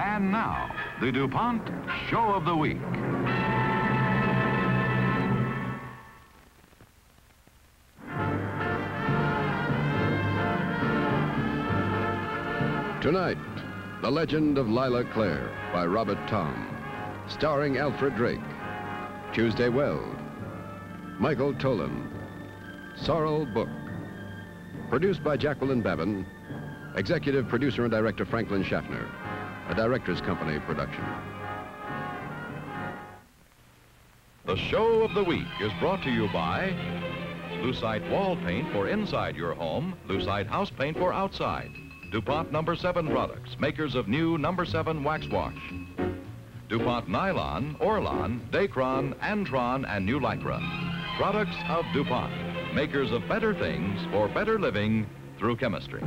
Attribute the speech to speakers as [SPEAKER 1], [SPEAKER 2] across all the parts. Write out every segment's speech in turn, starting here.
[SPEAKER 1] And now, the DuPont Show of the Week.
[SPEAKER 2] Tonight, The Legend of Lylah Clare by Robert Tom, starring Alfred Drake, Tuesday Weld, Michael Tolan, Sorrel Book. Produced by Jacqueline Babin, executive producer and director Franklin Schaffner, a Directors Company production.
[SPEAKER 3] The Show of the Week is brought to you by Lucite Wall Paint for inside your home, Lucite House Paint for outside. DuPont No. 7 products, makers of new No. 7 wax wash. DuPont Nylon, Orlon, Dacron, Antron, and New Lycra. Products of DuPont, makers of better things for better living through chemistry.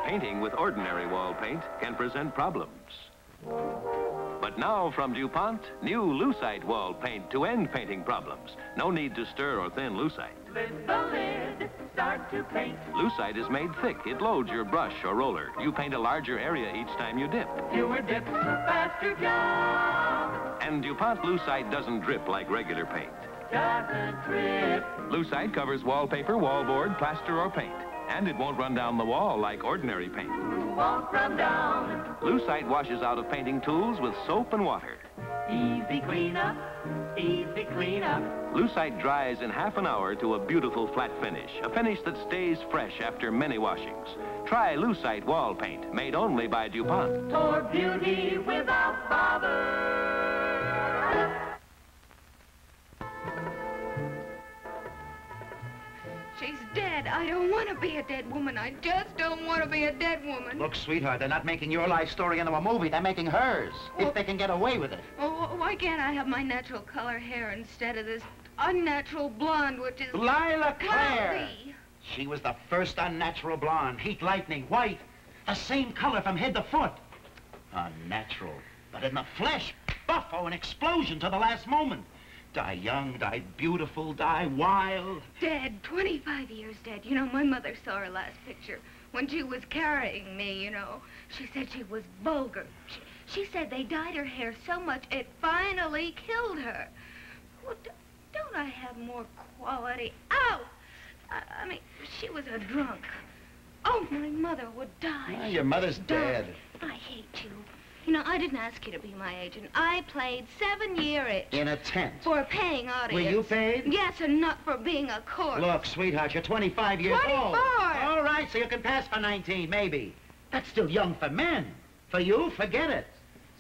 [SPEAKER 4] Painting with ordinary wall paint can present problems. But now from DuPont, new Lucite wall paint to end painting problems. No need to stir or thin Lucite.
[SPEAKER 5] Lift the lid, start to paint.
[SPEAKER 4] Lucite is made thick. It loads your brush or roller. You paint a larger area each time you dip.
[SPEAKER 5] Fewer dips, faster job.
[SPEAKER 4] And DuPont Lucite doesn't drip like regular paint.
[SPEAKER 5] Doesn't drip.
[SPEAKER 4] Lucite covers wallpaper, wallboard, plaster, or paint. And it won't run down the wall like ordinary paint.
[SPEAKER 5] Won't run down.
[SPEAKER 4] Lucite washes out of painting tools with soap and water.
[SPEAKER 5] Easy cleanup, easy cleanup.
[SPEAKER 4] Lucite dries in half an hour to a beautiful flat finish, a finish that stays fresh after many washings. Try Lucite wall paint, made only by DuPont.
[SPEAKER 5] For beauty without bother.
[SPEAKER 6] She's dead. I don't want to be a dead woman. I just don't want to be a dead woman.
[SPEAKER 7] Look, sweetheart, they're not making your life story into a movie. They're making hers, if they can get away with it.
[SPEAKER 6] Oh, why can't I have my natural color hair instead of this unnatural blonde, which is...
[SPEAKER 7] Lylah Clare!
[SPEAKER 6] Lousy.
[SPEAKER 7] She was the first unnatural blonde. Heat lightning, white. The same color from head to foot. Unnatural. But in the flesh, buffo, an explosion to the last moment. Die young, die beautiful, die wild.
[SPEAKER 6] Dead, 25 years dead. You know, my mother saw her last picture when she was carrying me, you know. She said she was vulgar. She said they dyed her hair so much it finally killed her. Well, don't I have more quality? Ow! I mean, she was a drunk. Oh, my mother would die.
[SPEAKER 7] Well, your mother's dead.
[SPEAKER 6] I hate you. You know, I didn't ask you to be my agent. I played 7-year itch.
[SPEAKER 7] In a tent.
[SPEAKER 6] For a paying audience.
[SPEAKER 7] Were you paid?
[SPEAKER 6] Yes, and not for being a corpse.
[SPEAKER 7] Look, sweetheart, you're 25 years
[SPEAKER 6] 24!
[SPEAKER 7] old. All right, so you can pass for 19, maybe. That's still young for men. For you, forget it.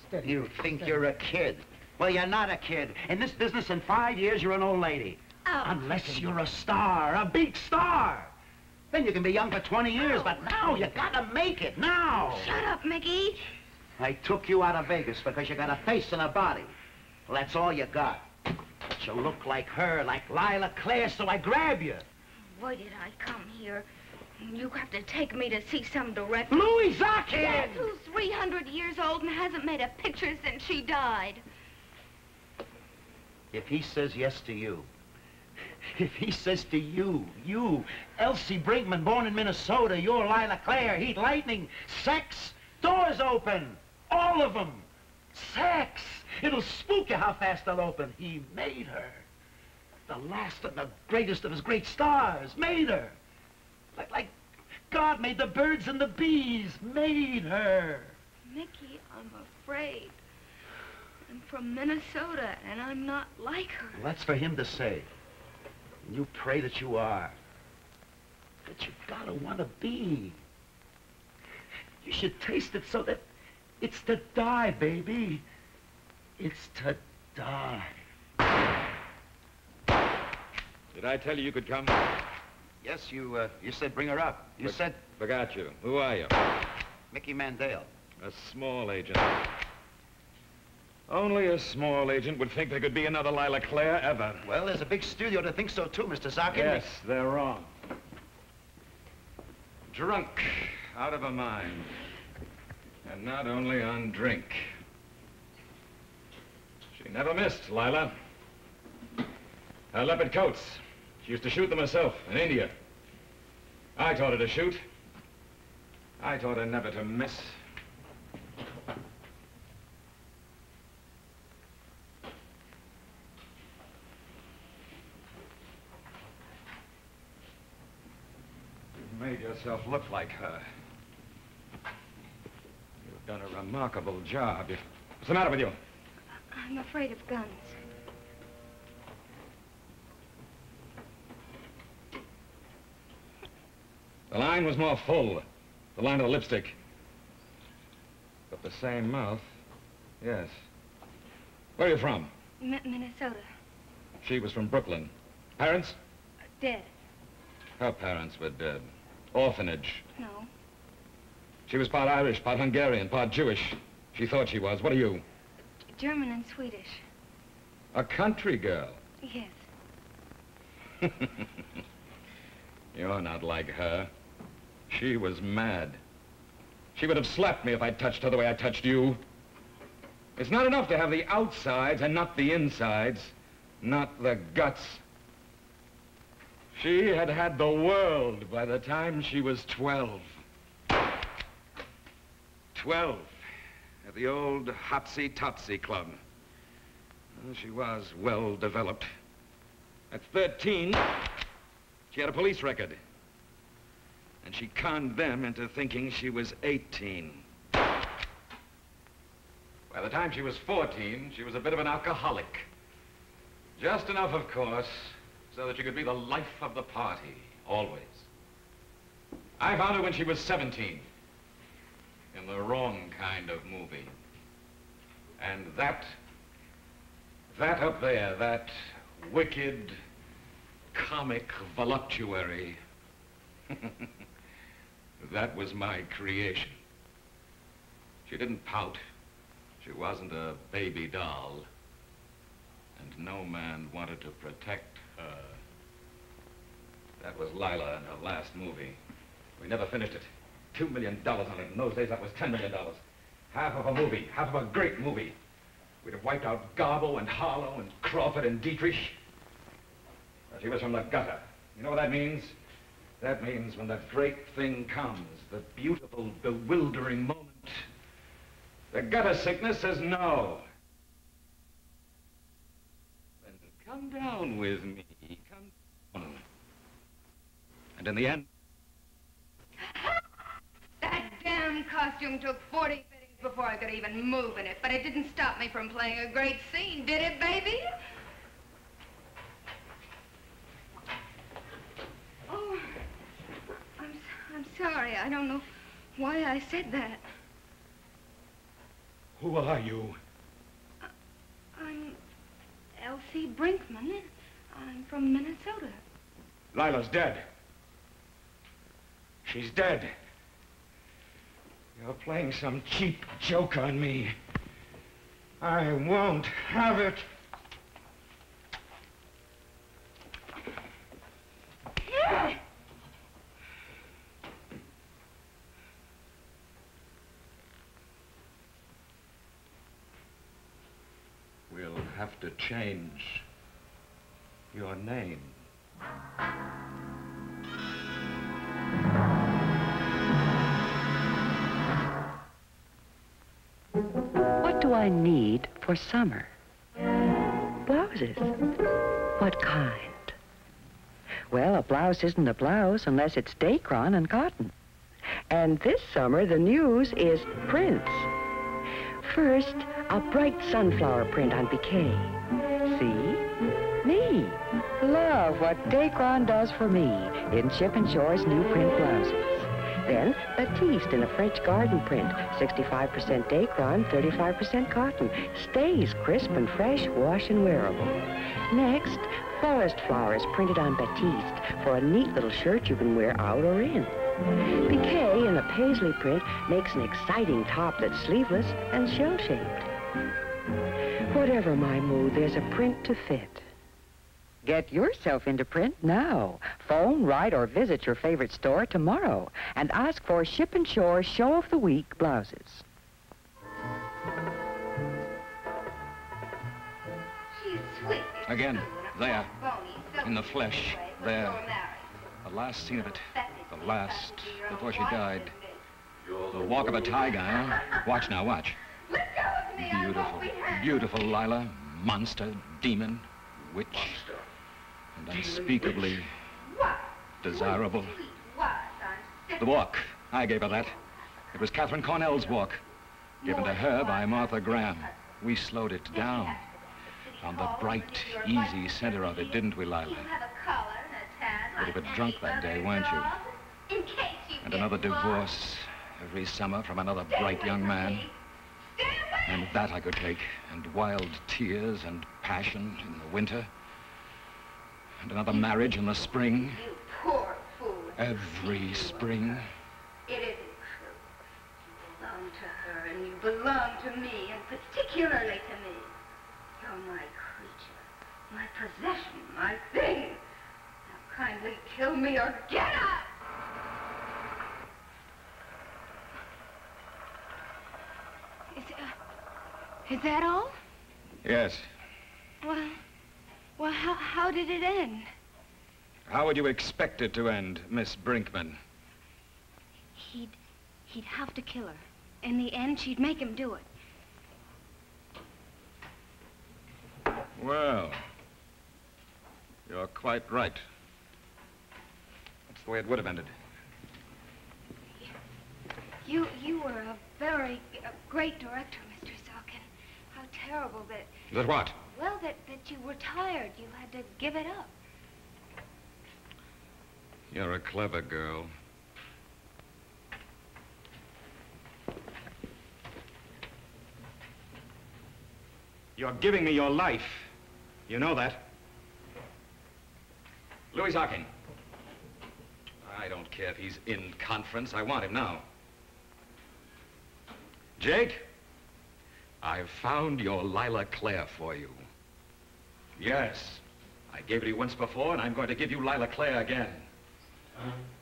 [SPEAKER 8] Steady.
[SPEAKER 7] You think you're a kid. Well, you're not a kid. In this business, in 5 years, you're an old lady.
[SPEAKER 6] Oh.
[SPEAKER 7] Unless you're a star, a big star. Then you can be young for 20 years, but now you gotta make it, now.
[SPEAKER 6] Shut up, Mickey.
[SPEAKER 7] I took you out of Vegas because you got a face and a body. Well, that's all you got. But you look like her, like Lylah Clare, so I grab you.
[SPEAKER 6] Why did I come here? You have to take me to see some director.
[SPEAKER 7] Louie Zakin!
[SPEAKER 6] Dad, who's 300 years old and hasn't made a picture since she died.
[SPEAKER 7] If he says yes to you, if he says to you, Elsie Brinkmann, born in Minnesota, you're Lylah Clare, heat lightning, sex, doors open, all of them, sex. It'll spook you how fast they'll open. He made her. The last and the greatest of his great stars, made her. Like God made the birds and the bees, made her.
[SPEAKER 6] Mickey, I'm afraid. I'm from Minnesota, and I'm not like her.
[SPEAKER 7] Well, that's for him to say. And you pray that you are. But you gotta want to be. You should taste it so that it's to die, baby. It's to die.
[SPEAKER 9] Did I tell you you could come?
[SPEAKER 7] Yes, you said bring her up. You said...
[SPEAKER 9] Forgot you. Who are you?
[SPEAKER 7] Mickey Mandel.
[SPEAKER 9] A small agent. Only a small agent would think there could be another Lylah Clare ever.
[SPEAKER 7] Well, there's a big studio to think so, too, Mr. Zakin.
[SPEAKER 9] Yes, they're wrong. Drunk, out of her mind. And not only on drink. She never missed, Lylah. Her leopard coats. She used to shoot them herself in India. I taught her to shoot. I taught her never to miss. You made yourself look like her. You've done a remarkable job. What's the matter with you?
[SPEAKER 6] I'm afraid of guns.
[SPEAKER 9] The line was more full. The line of the lipstick. But the same mouth. Yes. Where are you from?
[SPEAKER 6] Minnesota.
[SPEAKER 9] She was from Brooklyn. Parents?
[SPEAKER 6] Dead.
[SPEAKER 9] Her parents were dead. Orphanage.
[SPEAKER 6] No.
[SPEAKER 9] She was part Irish, part Hungarian, part Jewish. She thought she was. What are you?
[SPEAKER 6] German and Swedish.
[SPEAKER 9] A country girl.
[SPEAKER 6] Yes.
[SPEAKER 9] You're not like her. She was mad. She would have slapped me if I'd touched her the way I touched you. It's not enough to have the outsides and not the insides, not the guts. She had had the world by the time she was 12. 12 at the old Hotsy-Totsy Club. Well, she was well developed. At 13, she had a police record. And she conned them into thinking she was 18. By the time she was 14, she was a bit of an alcoholic. Just enough, of course, so that she could be the life of the party, always. I found her when she was 17, in the wrong kind of movie. And that up there, that wicked, comic voluptuary, that was my creation. She didn't pout. She wasn't a baby doll. And no man wanted to protect her. That was Lylah in her last movie. We never finished it. $2 million on it. In those days, that was $10 million. Half of a movie, half of a great movie. We'd have wiped out Garbo and Harlow and Crawford and Dietrich. But she was from the gutter. You know what that means? That means when the great thing comes, the beautiful, bewildering moment, the gutter sickness says no. Then come down with me, come down. And in the end...
[SPEAKER 6] That damn costume took 40 fittings before I could even move in it, but it didn't stop me from playing a great scene, did it, baby? Oh, I'm sorry. I don't know why I said that.
[SPEAKER 9] Who are you?
[SPEAKER 6] I'm Elsie Brinkmann. I'm from Minnesota.
[SPEAKER 9] Lylah's dead. She's dead. You're playing some cheap joke on me. I won't have it. We'll have to change your name.
[SPEAKER 8] What do I need for summer? Blouses. What kind? Well, a blouse isn't a blouse unless it's dacron and cotton. And this summer, the news is prints. First, a bright sunflower print on piqué. See? Me. Love what dacron does for me in Chip and Shore's new print blouses. Then, Batiste in a French garden print, 65% dacron, 35% cotton. Stays crisp and fresh, wash and wearable. Next, forest flowers printed on Batiste for a neat little shirt you can wear out or in. Piqué in a paisley print makes an exciting top that's sleeveless and shell-shaped. Whatever my mood, there's a print to fit. Get yourself into print now. Phone, write, or visit your favorite store tomorrow and ask for Ship and Shore Show of the Week blouses.
[SPEAKER 6] She's sweet.
[SPEAKER 9] Again. There, in the flesh, there. The last scene of it, the last, before she died. The walk of a tiger, huh? Watch now, watch. Beautiful, beautiful Lylah, monster, demon, witch, and unspeakably desirable. The walk, I gave her that. It was Catherine Cornell's walk, given to her by Martha Graham. We slowed it down on the bright, easy center of it, didn't we, Lylah? You'd have been drunk that day, weren't you? And another divorce every summer from another bright young man. And that I could take, and wild tears and passion in the winter. And another marriage in the spring.
[SPEAKER 6] You poor fool.
[SPEAKER 9] Every spring.
[SPEAKER 6] It isn't true. You belong to her, and you belong to me, and particularly to me. You're my creature, my possession, my thing. Now kindly kill me or get out! Is that all?
[SPEAKER 9] Yes.
[SPEAKER 6] Well, how did it end?
[SPEAKER 9] How would you expect it to end, Miss Brinkmann?
[SPEAKER 6] He'd have to kill her. In the end, she'd make him do it.
[SPEAKER 9] Well, you're quite right. That's the way it would have ended.
[SPEAKER 6] You were a very great director, Mr. Zakin. How terrible that...
[SPEAKER 9] That what?
[SPEAKER 6] Well, that you were tired. You had to give it up.
[SPEAKER 9] You're a clever girl. You're giving me your life. You know that. Louie Zakin. I don't care if he's in conference. I want him now. Jake, I've found your Lylah Clare for you. Yes, I gave it to you once before, and I'm going to give you Lylah Clare again.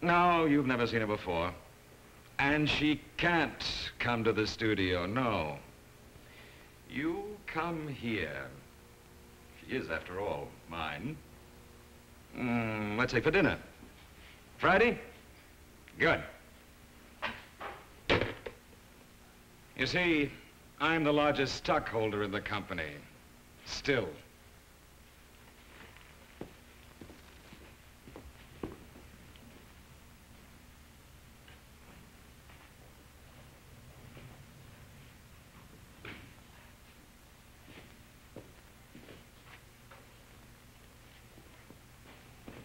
[SPEAKER 9] No, you've never seen her before. And she can't come to the studio, no. You come here. She is, after all, mine. Let's say for dinner. Friday? Good. You see, I'm the largest stockholder in the company. Still.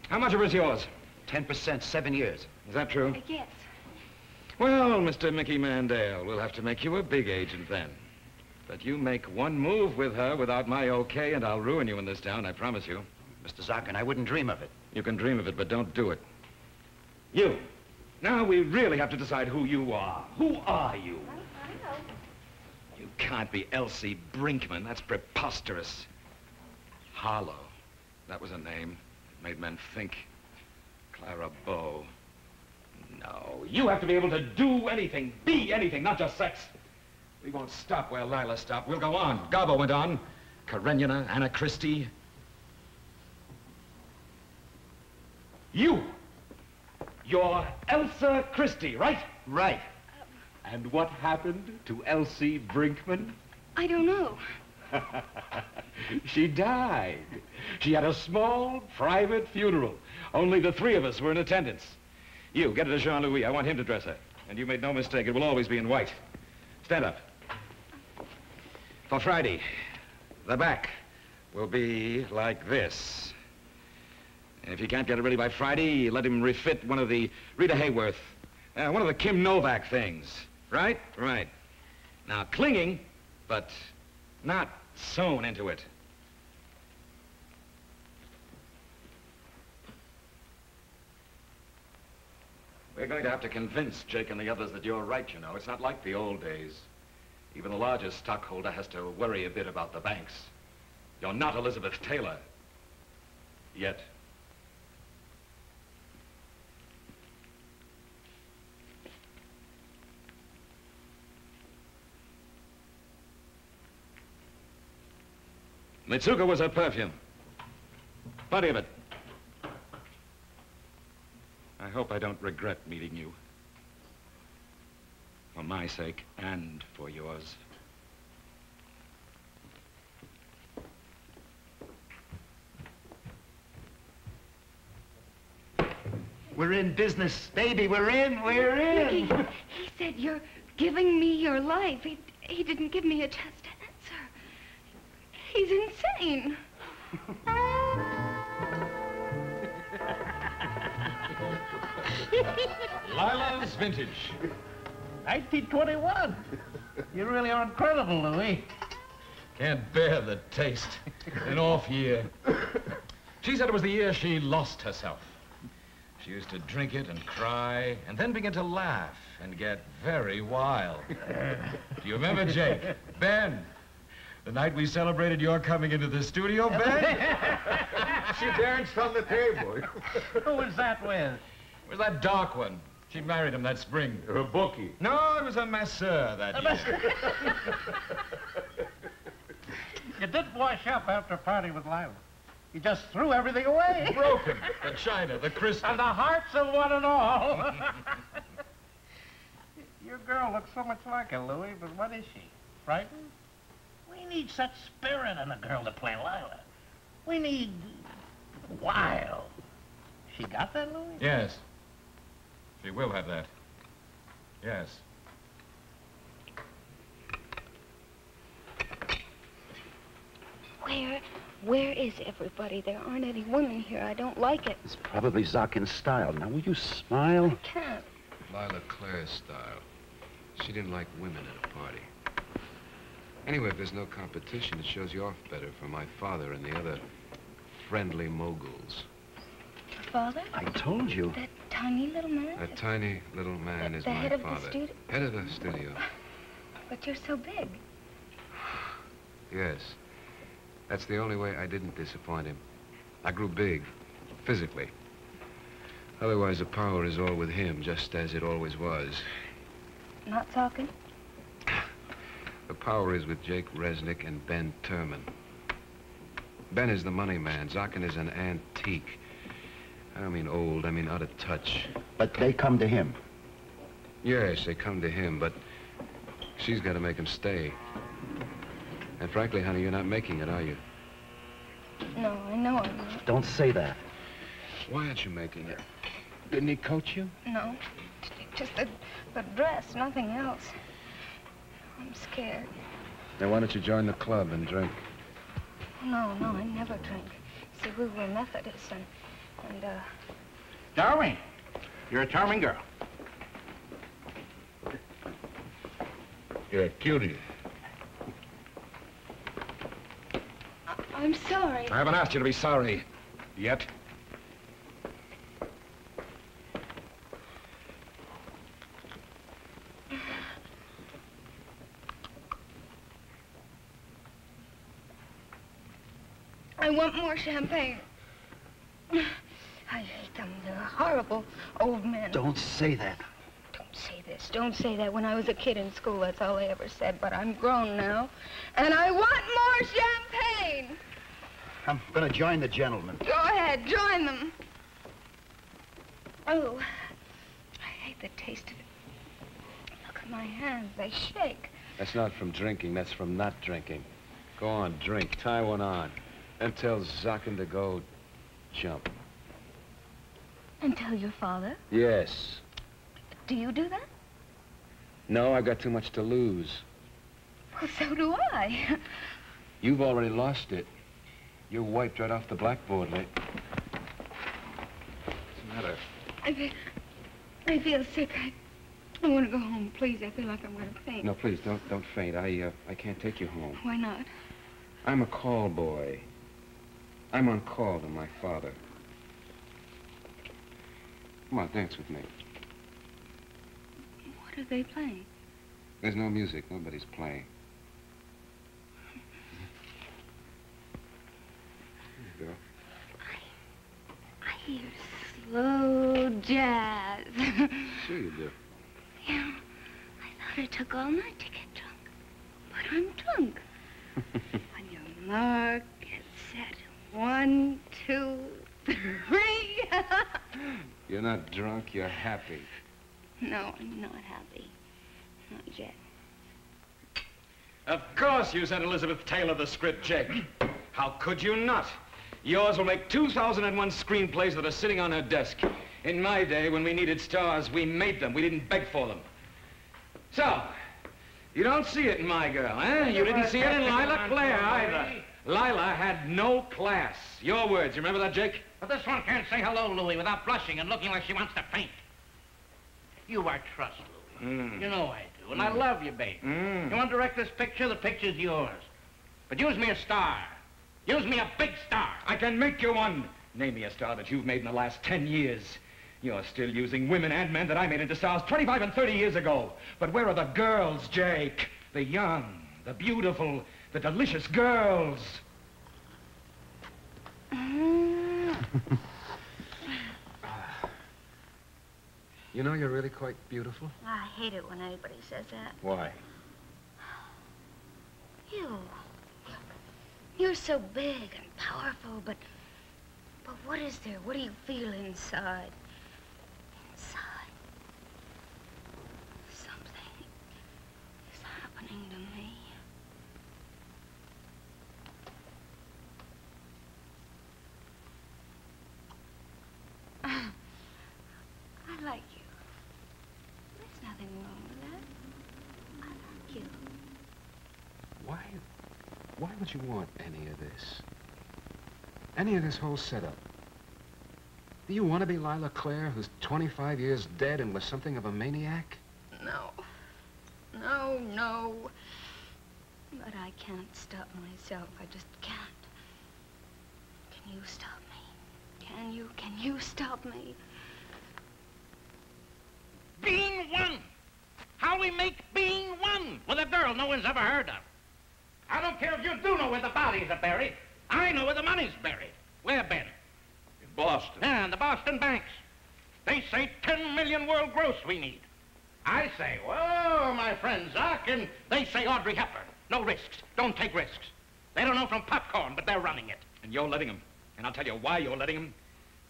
[SPEAKER 9] How much of it is yours?
[SPEAKER 7] 10%, 7 years.
[SPEAKER 9] Is that true?
[SPEAKER 6] Yes.
[SPEAKER 9] Well, Mr. Mickey Mandale, we'll have to make you a big agent then. But you make one move with her without my okay, and I'll ruin you in this town, I promise you.
[SPEAKER 7] Mr. Zakin, I wouldn't dream of it.
[SPEAKER 9] You can dream of it, but don't do it. You. Now we really have to decide who you are. Who are you?
[SPEAKER 6] I know.
[SPEAKER 9] You can't be Elsie Brinkmann. That's preposterous. Harlow. That was a name. It made men think. Clara Bow. No, you have to be able to do anything, be anything, not just sex. We won't stop where Lylah stopped. We'll go on. Garbo went on. Karenina, Anna Christie. You. You're Elsa Christie, right?
[SPEAKER 7] Right.
[SPEAKER 9] And what happened to Elsie Brinkmann?
[SPEAKER 6] I don't know.
[SPEAKER 9] She died. She had a small, private funeral. Only the three of us were in attendance. You, get it to Jean-Louis. I want him to dress her. And you made no mistake. It will always be in white. Stand up. For Friday, the back will be like this. And if you can't get it ready by Friday, let him refit one of the Rita Hayworth, one of the Kim Novak things. Right? Right. Now, clinging, but not sewn into it. We're going to have to convince Jake and the others that you're right, you know. It's not like the old days. Even the largest stockholder has to worry a bit about the banks. You're not Elizabeth Taylor. Yet. Mitsuko was her perfume. Plenty of it. I hope I don't regret meeting you. For my sake and for yours.
[SPEAKER 7] We're in business, baby. We're in.
[SPEAKER 6] He said you're giving me your life. He didn't give me a chance to answer. He's insane.
[SPEAKER 9] Lilah's vintage.
[SPEAKER 7] 1921. You really are incredible, Louie.
[SPEAKER 9] Can't bear the taste. An off year. She said it was the year she lost herself. She used to drink it and cry, and then begin to laugh and get very wild. Do you remember, Jake? Ben, the night we celebrated your coming into the studio, Ben?
[SPEAKER 10] She danced on the table.
[SPEAKER 7] Who was that with?
[SPEAKER 9] It was that dark one. She married him that spring.
[SPEAKER 10] Her bookie.
[SPEAKER 9] No, it was a masseur that year.
[SPEAKER 7] You didn't wash up after a party with Lylah. You just threw everything away.
[SPEAKER 9] Broken. The china, the crystal.
[SPEAKER 7] And the hearts of one and all. Your girl looks so much like her, Louie, but what is she? Frightened? We need such spirit in a girl to play Lylah. We need wild. She got that, Louie?
[SPEAKER 9] Yes. She will have that. Yes.
[SPEAKER 6] Where is everybody? There aren't any women here. I don't like it.
[SPEAKER 7] It's probably Zakin's style. Now, will you smile?
[SPEAKER 6] I can't.
[SPEAKER 2] Lylah Clare's style. She didn't like women at a party. Anyway, if there's no competition, it shows you off better for my father and the other friendly moguls.
[SPEAKER 6] Your father?
[SPEAKER 7] I told you.
[SPEAKER 6] That tiny little man?
[SPEAKER 2] That tiny little man is
[SPEAKER 6] the
[SPEAKER 2] my
[SPEAKER 6] head of
[SPEAKER 2] father.
[SPEAKER 6] the studio?
[SPEAKER 2] Head of the studio.
[SPEAKER 6] But you're so big.
[SPEAKER 2] Yes. That's the only way I didn't disappoint him. I grew big, physically. Otherwise, the power is all with him, just as it always was.
[SPEAKER 6] Not talking?
[SPEAKER 2] The power is with Jake Resnick and Ben Turman. Ben is the money man. Zakin is an antique. I don't mean old, I mean out of touch.
[SPEAKER 7] But they come to him.
[SPEAKER 2] Yes, they come to him, but she's got to make him stay. And frankly, honey, you're not making it, are you?
[SPEAKER 6] No, I know I'm not.
[SPEAKER 7] Don't say that.
[SPEAKER 2] Why aren't you making it? Didn't he coach you?
[SPEAKER 6] No, just the dress, nothing else. I'm scared.
[SPEAKER 2] Then why don't you join the club and drink?
[SPEAKER 6] No, I never drink. See, we were Methodists, and
[SPEAKER 7] Darling, you're a charming girl.
[SPEAKER 10] You're a cutie.
[SPEAKER 6] I'm sorry.
[SPEAKER 9] I haven't asked you to be sorry. Yet.
[SPEAKER 6] I want more champagne. I hate them. They're horrible old men.
[SPEAKER 7] Don't say that.
[SPEAKER 6] Don't say this. Don't say that. When I was a kid in school, that's all I ever said. But I'm grown now, and I want more champagne.
[SPEAKER 7] I'm gonna join the gentlemen.
[SPEAKER 6] Go ahead, join them. Oh, I hate the taste of it. Look at my hands. They shake.
[SPEAKER 2] That's not from drinking, that's from not drinking. Go on, drink. Tie one on. And tell Zakin to go jump.
[SPEAKER 6] And tell your father?
[SPEAKER 2] Yes.
[SPEAKER 6] Do you do that?
[SPEAKER 2] No, I've got too much to lose.
[SPEAKER 6] Well, so do I.
[SPEAKER 2] You've already lost it. You're wiped right off the blackboard, mate. What's the matter?
[SPEAKER 6] I feel sick. I want to go home, please. I feel like I'm going to faint.
[SPEAKER 2] No, please, don't faint. I can't take you home.
[SPEAKER 6] Why not?
[SPEAKER 2] I'm a call boy. I'm on call to my father. Come on, dance with me.
[SPEAKER 6] What are they playing?
[SPEAKER 2] There's no music. Nobody's playing. There you go.
[SPEAKER 6] I hear slow jazz.
[SPEAKER 2] Sure you do.
[SPEAKER 6] Yeah, I thought it took all night to get drunk. But I'm drunk. On your mark, get set, 1, 2, 3.
[SPEAKER 10] You're not drunk, you're happy.
[SPEAKER 6] No, I'm not happy. Not yet.
[SPEAKER 9] Of course you sent Elizabeth Taylor the script, Jake. How could you not? Yours will make 2001 screenplays that are sitting on her desk. In my day, when we needed stars, we made them. We didn't beg for them. So, you don't see it in my girl, eh? You didn't see it in Lylah Clare either. Lylah had no class. Your words. You remember that, Jake?
[SPEAKER 7] But this one can't say hello, Louie, without blushing and looking like she wants to faint. You are trust, Louie. You know I do, and I love you, baby. You want to direct this picture? The picture's yours. But use me a star. Use me a big star.
[SPEAKER 9] I can make you one. Name me a star that you've made in the last 10 years. You're still using women and men that I made into stars 25 and 30 years ago. But where are the girls, Jake? The young, the beautiful, the delicious girls.
[SPEAKER 2] You know, you're really quite beautiful.
[SPEAKER 6] I hate it when anybody says that.
[SPEAKER 2] Why?
[SPEAKER 6] You're so big and powerful, but what is there? What do you feel inside? Inside. Something is happening to me. I like you. There's nothing wrong with that. I like you.
[SPEAKER 2] Why would you want any of this? Any of this whole setup? Do you want to be Lylah Clare, who's 25 years dead and was something of a maniac?
[SPEAKER 6] No. No, no. But I can't stop myself. I just can't. Can you stop me? Can you? Can you stop me?
[SPEAKER 7] Being one. How we make being one with a girl no one's ever heard of. I don't care if you do know where the bodies are buried. I know where the money's buried. Where, Ben?
[SPEAKER 10] In Boston.
[SPEAKER 7] Yeah, in the Boston banks. They say 10 million world gross we need. I say, whoa, my friend Zakin. They say Audrey Hepburn. No risks. Don't take risks. They don't know from popcorn, but they're running it.
[SPEAKER 9] And you're letting them. And I'll tell you why you're letting them.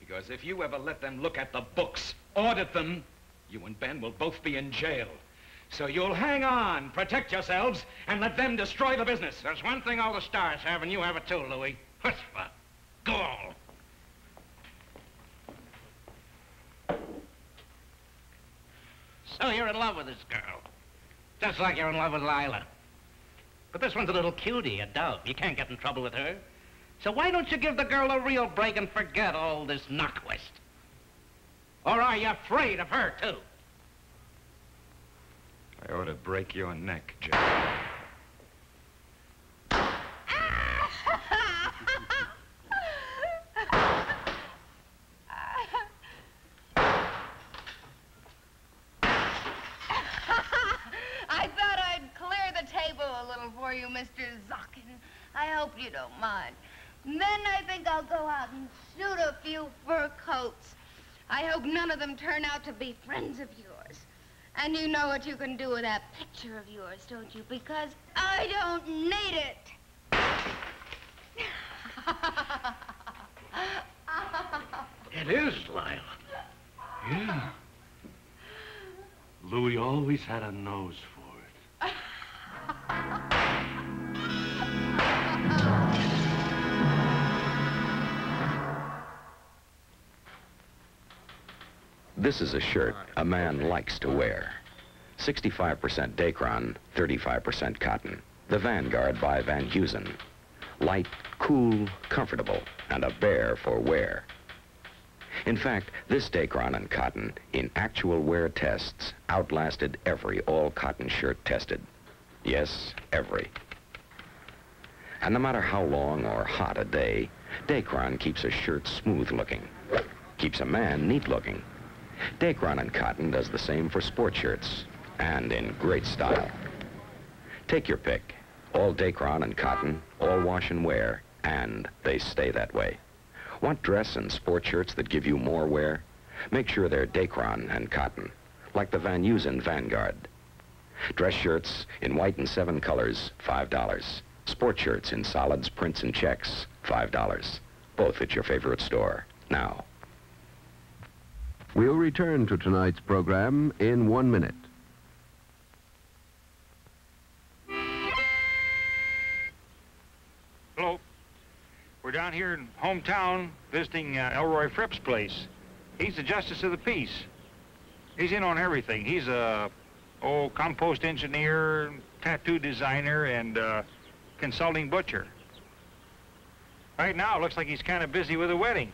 [SPEAKER 9] Because if you ever let them look at the books, audit them, you and Ben will both be in jail. So you'll hang on, protect yourselves, and let them destroy the business.
[SPEAKER 7] There's one thing all the stars have, and you have it too, Louie. Chutzpah. Gall. So you're in love with this girl. Just like you're in love with Lylah. But this one's a little cutie, a dove. You can't get in trouble with her. So why don't you give the girl a real break and forget all this knockwist? Or are you afraid of her, too?
[SPEAKER 9] I ought to break your neck, Jack.
[SPEAKER 6] I thought I'd clear the table a little for you, Mr. Zakin. I hope you don't mind. And then I think I'll go out and shoot a few fur coats. I hope none of them turn out to be friends of yours. And you know what you can do with that picture of yours, don't you? Because I don't need it.
[SPEAKER 10] It is, Lylah. Yeah. Louie always had a nose for it.
[SPEAKER 2] This is a shirt a man likes to wear. 65% Dacron, 35% cotton. The Vanguard by Van Heusen. Light, cool, comfortable, and a bear for wear. In fact, this Dacron and cotton, in actual wear tests, outlasted every all-cotton shirt tested. Yes, every. And no matter how long or hot a day, Dacron keeps a shirt smooth-looking. Keeps a man neat-looking. Dacron and cotton does the same for sport shirts, and in great style. Take your pick. All Dacron and cotton, all wash and wear, and they stay that way. Want dress and sport shirts that give you more wear? Make sure they're Dacron and cotton, like the Van Heusen Vanguard. Dress shirts in white and 7 colors, $5. Sport shirts in solids, prints, and checks, $5.
[SPEAKER 11] both at your favorite store now.
[SPEAKER 2] We'll return to tonight's program in 1 minute.
[SPEAKER 12] Hello. We're down here in hometown visiting Elroy Fripp's place. He's the Justice of the Peace. He's in on everything. He's a compost engineer, tattoo designer, and consulting butcher. Right now, it looks like he's kind of busy with a wedding.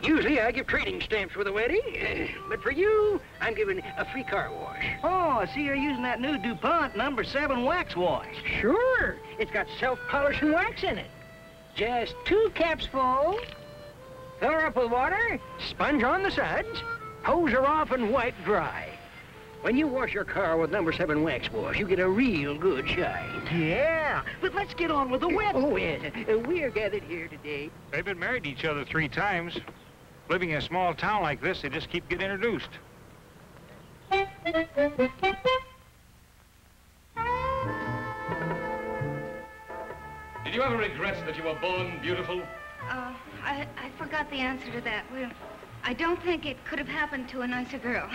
[SPEAKER 13] Usually I give trading stamps for the wedding, but for you, I'm giving a free car wash. Oh, I see you're using that new DuPont number 7 wax wash. Sure. It's got self-polishing wax in it. Just 2 caps full, fill her up with water, sponge on the sides, hose her off and wipe dry. When you wash your car with number 7 wax wash, you get a real good shine. Yeah, but let's get on with the wedding. Oh, yes. We're gathered here today.
[SPEAKER 12] They've been married to each other 3 times. Living in a small town like this, they just keep getting introduced.
[SPEAKER 9] Did you ever regret that you were born beautiful?
[SPEAKER 6] I forgot the answer to that. Well, I don't think it could have happened to a nicer girl.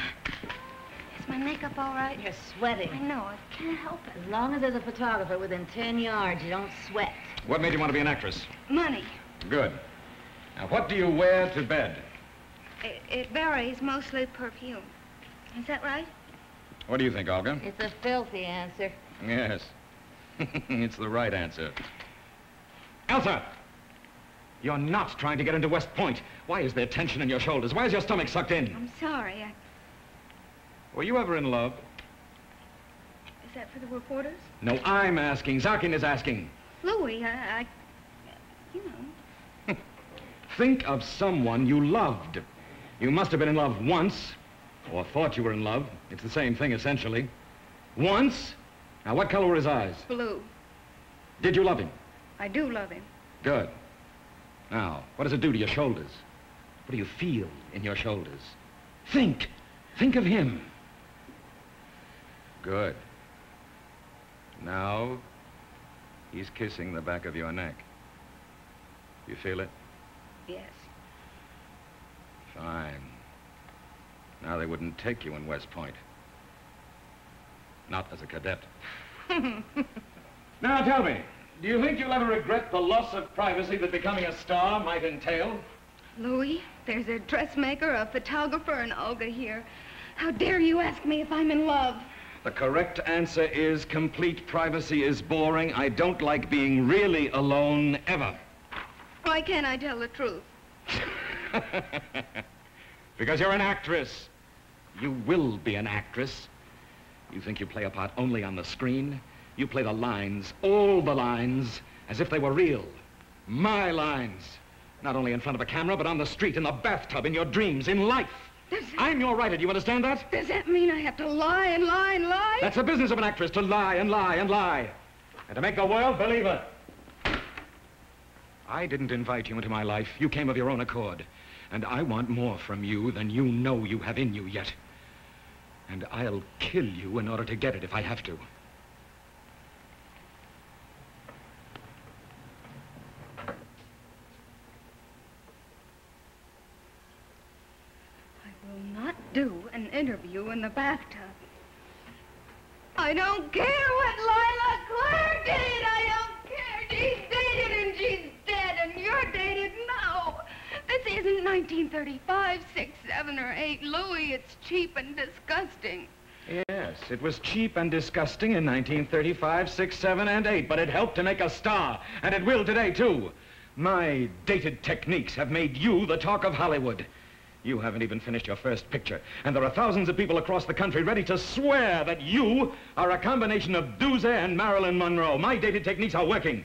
[SPEAKER 6] Is my makeup all right?
[SPEAKER 14] You're sweating.
[SPEAKER 6] I know, I can't help it.
[SPEAKER 14] As long as there's a photographer within 10 yards, you don't sweat.
[SPEAKER 9] What made you want to be an actress?
[SPEAKER 6] Money.
[SPEAKER 9] Good. Now, what do you wear to bed?
[SPEAKER 6] It varies, mostly perfume. Is that right?
[SPEAKER 9] What do you think, Olga?
[SPEAKER 14] It's a filthy answer.
[SPEAKER 9] Yes. It's the right answer. Elsa! You're not trying to get into West Point. Why is there tension in your shoulders? Why is your stomach sucked in?
[SPEAKER 6] I'm sorry.
[SPEAKER 9] Were you ever in love?
[SPEAKER 6] Is that for the reporters?
[SPEAKER 9] No, I'm asking. Zakin is asking.
[SPEAKER 6] Louie, you know.
[SPEAKER 9] Think of someone you loved. You must have been in love once, or thought you were in love. It's the same thing, essentially. Once? Now, what color were his eyes?
[SPEAKER 6] Blue.
[SPEAKER 9] Did you love him?
[SPEAKER 6] I do love him.
[SPEAKER 9] Good. Now, what does it do to your shoulders? What do you feel in your shoulders? Think. Think of him. Good. Now, he's kissing the back of your neck. You feel it?
[SPEAKER 6] Yes.
[SPEAKER 9] Fine. Now they wouldn't take you in West Point. Not as a cadet. Now tell me, do you think you'll ever regret the loss of privacy that becoming a star might entail?
[SPEAKER 6] Louie, there's a dressmaker, a photographer, and Olga here. How dare you ask me if I'm in love?
[SPEAKER 9] The correct answer is complete privacy is boring. I don't like being really alone ever.
[SPEAKER 6] Why can't I tell the truth?
[SPEAKER 9] Because you're an actress. You will be an actress. You think you play a part only on the screen? You play the lines, all the lines, as if they were real. My lines. Not only in front of a camera, but on the street, in the bathtub, in your dreams, in life. I'm your writer. Do you understand that?
[SPEAKER 6] Does that mean I have to lie and lie and lie?
[SPEAKER 9] That's the business of an actress, to lie and lie and lie. And to make the world believe it. I didn't invite you into my life. You came of your own accord. And I want more from you than you know you have in you yet. And I'll kill you in order to get it if I have to.
[SPEAKER 6] I will not do an interview in the bathtub. I don't care what Lylah Clare did. I don't care. She's dated and she's dead, and you're dated now. This isn't 1935, 6, 7, or 8. Louie, it's cheap and disgusting.
[SPEAKER 9] Yes, it was cheap and disgusting in 1935, 6, 7, and 8, but it helped to make a star, and it will today, too. My dated techniques have made you the talk of Hollywood. You haven't even finished your first picture, and there are thousands of people across the country ready to swear that you are a combination of Doozy and Marilyn Monroe. My dated techniques are working.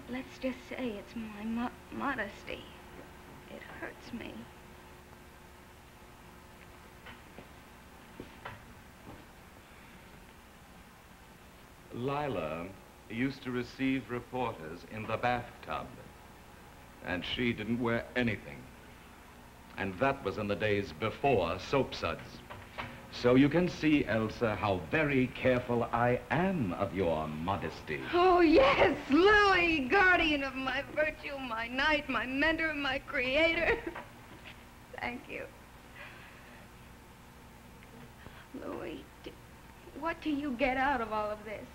[SPEAKER 6] Let's just say it's my modesty. It hurts me.
[SPEAKER 9] Lylah used to receive reporters in the bathtub, and she didn't wear anything. And that was in the days before soap suds. So you can see, Elsa, how very careful I am of your modesty.
[SPEAKER 6] Oh, yes, Louie, guardian of my virtue, my knight, my mentor, my creator. Thank you. Louie, what do you get out of all of this?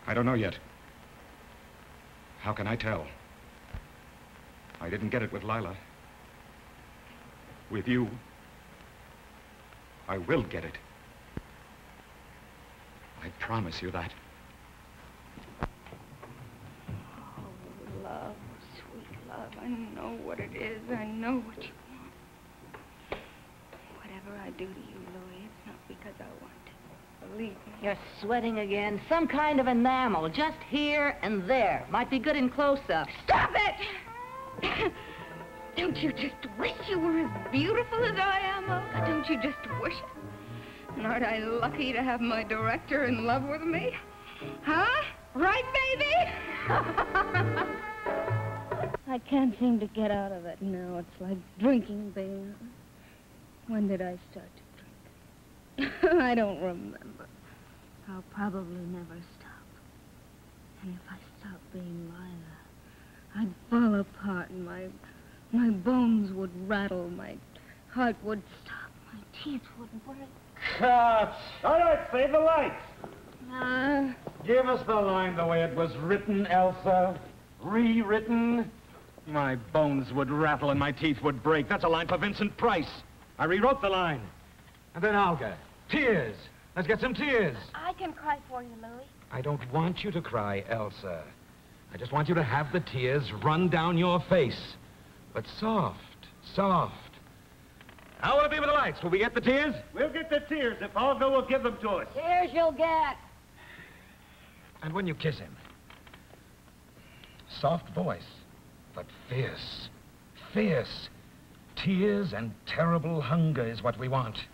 [SPEAKER 9] I don't know yet. How can I tell? I didn't get it with Lylah. With you, I will get it. I promise you that.
[SPEAKER 6] Oh, love, sweet love, I know what it is. I know what you want. Whatever I do to you, Louie, it's not because I want to. Believe me.
[SPEAKER 14] You're sweating again. Some kind of enamel, just here and there. Might be good in close-up.
[SPEAKER 6] Stop it! Don't you just wish you were as beautiful as I am, Olga? Don't you just wish it? And aren't I lucky to have my director in love with me? Huh? Right, baby? I can't seem to get out of it now. It's like drinking, baby. When did I start to drink? I don't remember. I'll probably never stop. And if I stop being Lylah, I'd fall apart and my bones would rattle, my heart would stop, my teeth would break.
[SPEAKER 7] Cut! All right, save the lights. Give us the line the way it was written, Elsa. Rewritten.
[SPEAKER 15] My bones would rattle and my teeth would break. That's a line for Vincent Price. I rewrote the line. And then Olga. Tears. Let's get some tears.
[SPEAKER 6] I can cry for you, Louie.
[SPEAKER 15] I don't want you to cry, Elsa. I just want you to have the tears run down your face. But soft, soft. How will it be with the lights? Will we get the tears?
[SPEAKER 7] We'll get the tears if Olga will give them to us.
[SPEAKER 14] Tears you'll get.
[SPEAKER 15] And when you kiss him, soft voice, but fierce, fierce. Tears and terrible hunger is what we want.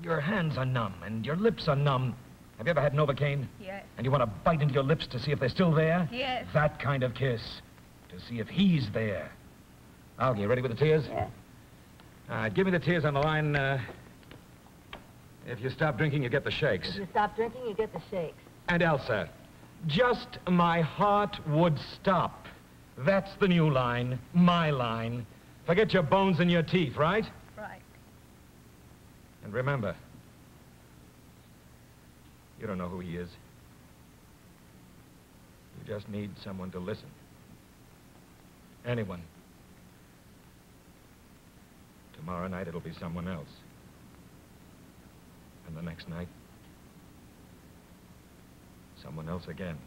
[SPEAKER 15] Your hands are numb and your lips are numb. Have you ever had Novocaine?
[SPEAKER 6] Yes.
[SPEAKER 15] And you want to bite into your lips to see if they're still there?
[SPEAKER 6] Yes.
[SPEAKER 15] That kind of kiss. To see if he's there. Olga, you ready with the tears?
[SPEAKER 14] Yeah.
[SPEAKER 15] Give me the tears on the line. If you stop drinking, you get the shakes.
[SPEAKER 14] If you stop drinking, you get the shakes.
[SPEAKER 15] And Elsa, just my heart would stop. That's the new line, my line. Forget your bones and your teeth, right?
[SPEAKER 6] Right.
[SPEAKER 15] And remember, you don't know who he is. You just need someone to listen. Anyone. Tomorrow night, it'll be someone else. And the next night, someone else again.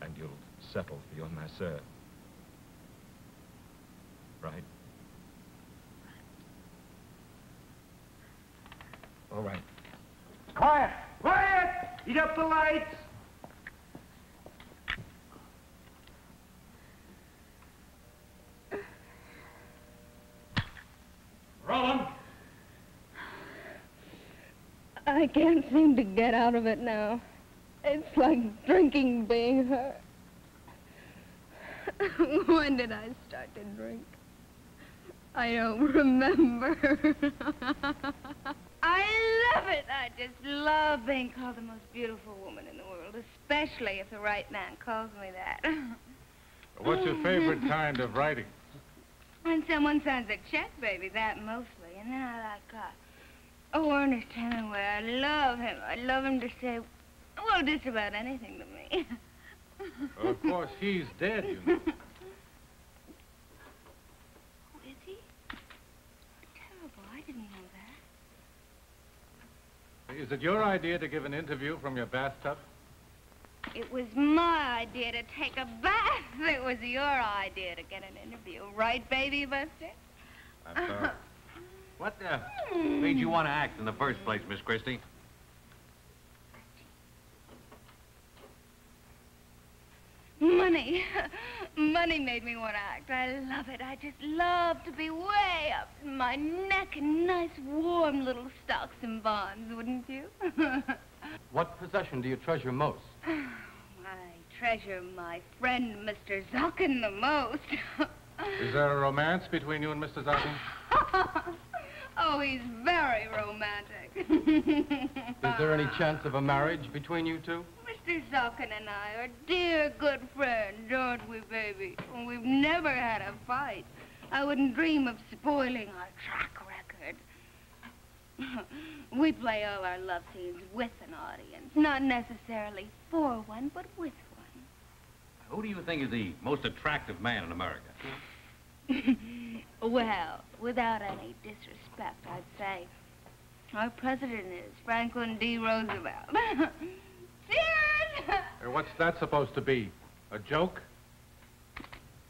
[SPEAKER 15] And you'll settle for your masseur. Right? All right.
[SPEAKER 7] Quiet! Quiet! Eat up the lights!
[SPEAKER 15] Roland!
[SPEAKER 6] I can't seem to get out of it now. It's like drinking being hurt. When did I start to drink? I don't remember. I love it. I just love being called the most beautiful woman in the world, especially if the right man calls me that.
[SPEAKER 10] What's your favorite kind of writing?
[SPEAKER 6] When someone signs a check, baby, that mostly. And then I like, oh, Ernest Hemingway. I love him. I love him to say, well, just about anything to me.
[SPEAKER 10] Well, of course, he's dead, you know.
[SPEAKER 6] Oh, is he? Terrible. I didn't know that.
[SPEAKER 10] Is it your idea to give an interview from your bathtub?
[SPEAKER 6] It was my idea to take a bath. It was your idea to get an interview. Right, baby Buster?
[SPEAKER 10] I'm sorry.
[SPEAKER 4] What made you want to act in the first place, Miss Christie?
[SPEAKER 6] Money. Money made me want to act. I love it. I just love to be way up in my neck in nice, warm little stocks and bonds, wouldn't you?
[SPEAKER 16] What possession do you treasure most?
[SPEAKER 6] I treasure my friend, Mr. Zakin, the most.
[SPEAKER 10] Is there a romance between you and Mr. Zakin?
[SPEAKER 6] Oh, he's very romantic.
[SPEAKER 16] Is there any chance of a marriage between you two?
[SPEAKER 6] Mr. Zakin and I are dear good friends, aren't we, baby? We've never had a fight. I wouldn't dream of spoiling our track record. We play all our love scenes with an audience, not necessarily for one, but with one.
[SPEAKER 17] Who do you think is the most attractive man in America?
[SPEAKER 6] Well, without any disrespect, I'd say our president is Franklin D. Roosevelt. Cheers!
[SPEAKER 10] What's that supposed to be? A joke?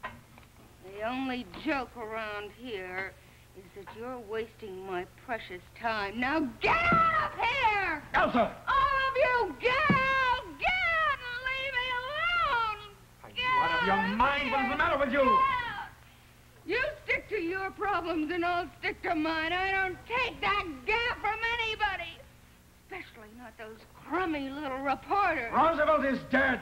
[SPEAKER 6] The only joke around here is that you're wasting my precious time. Now get out of here!
[SPEAKER 15] Elsa!
[SPEAKER 6] All of you, get out! Get and leave me alone!
[SPEAKER 15] Out of your mind? What is the matter with you?
[SPEAKER 6] You stick to your problems and I'll stick to mine. I don't take that gap from anybody. Especially not those crummy little reporters.
[SPEAKER 15] Roosevelt is dead.